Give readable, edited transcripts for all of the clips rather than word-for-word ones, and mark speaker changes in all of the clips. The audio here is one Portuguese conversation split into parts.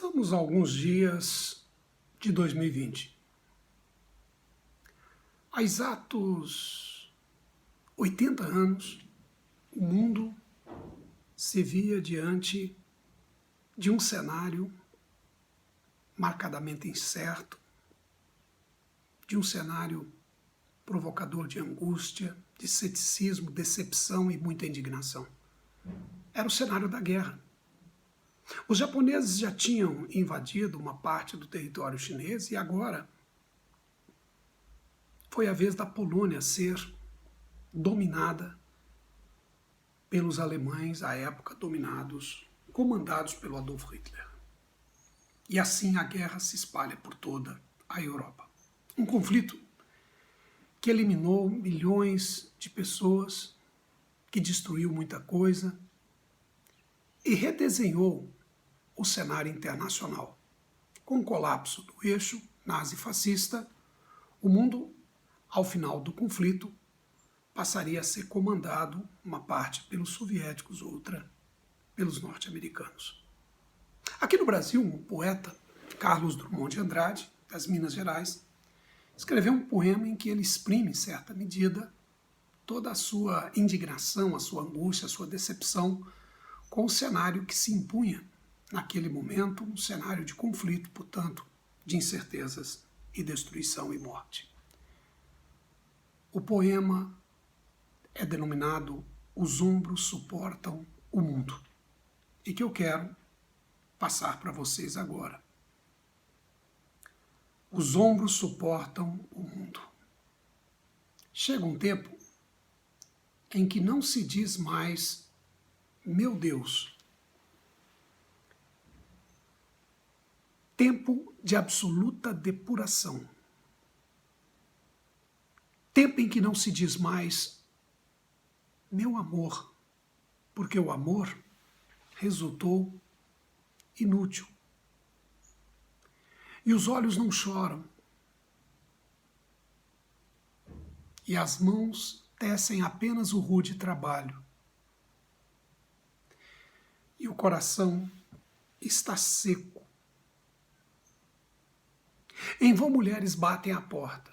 Speaker 1: Estamos a alguns dias de 2020. Há exatos 80 anos, o mundo se via diante de um cenário marcadamente incerto, de um cenário provocador de angústia, de ceticismo, decepção e muita indignação. Era o cenário da guerra. Os japoneses já tinham invadido uma parte do território chinês e agora foi a vez da Polônia ser dominada pelos alemães, à época comandados pelo Adolf Hitler. E assim a guerra se espalha por toda a Europa. Um conflito que eliminou milhões de pessoas, que destruiu muita coisa e redesenhou o cenário internacional. Com o colapso do eixo nazi-fascista, o mundo, ao final do conflito, passaria a ser comandado, uma parte pelos soviéticos, outra pelos norte-americanos. Aqui no Brasil, um poeta, Carlos Drummond de Andrade, das Minas Gerais, escreveu um poema em que ele exprime, em certa medida, toda a sua indignação, a sua angústia, a sua decepção com o cenário que se impunha naquele momento, um cenário de conflito, portanto, de incertezas e destruição e morte. O poema é denominado Os Ombros Suportam o Mundo, e que eu quero passar para vocês agora. Os ombros suportam o mundo. Chega um tempo em que não se diz mais, meu Deus. Tempo de absoluta depuração. Tempo em que não se diz mais, meu amor, porque o amor resultou inútil. E os olhos não choram. E as mãos tecem apenas o rude trabalho. E o coração está seco. Em vão mulheres batem à porta.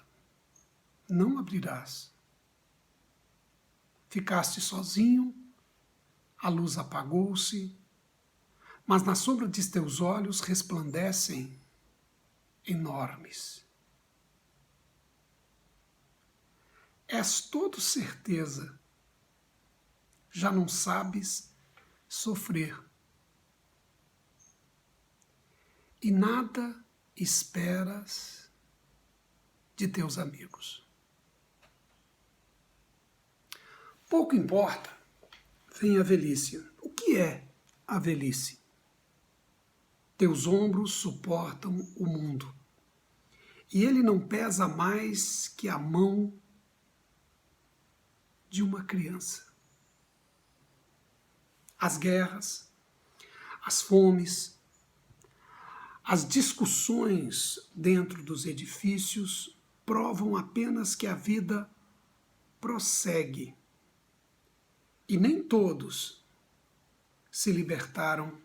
Speaker 1: Não abrirás. Ficaste sozinho, a luz apagou-se, mas na sombra de teus olhos resplandecem enormes. És todo certeza, já não sabes sofrer. E nada esperas de teus amigos. Pouco importa, vem a velhice. O que é a velhice? Teus ombros suportam o mundo, e ele não pesa mais que a mão de uma criança. As guerras, as fomes, as discussões dentro dos edifícios provam apenas que a vida prossegue. E nem todos se libertaram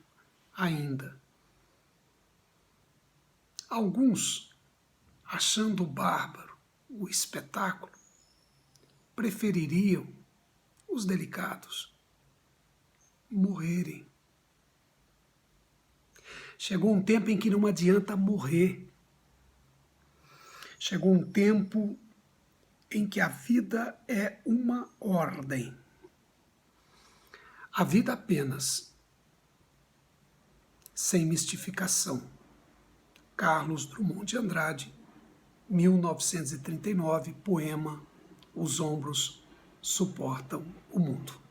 Speaker 1: ainda. Alguns, achando bárbaro o espetáculo, prefeririam, os delicados, morrerem. Chegou um tempo em que não adianta morrer. Chegou um tempo em que a vida é uma ordem. A vida apenas, sem mistificação. Carlos Drummond de Andrade, 1939, poema Os Ombros Suportam o Mundo.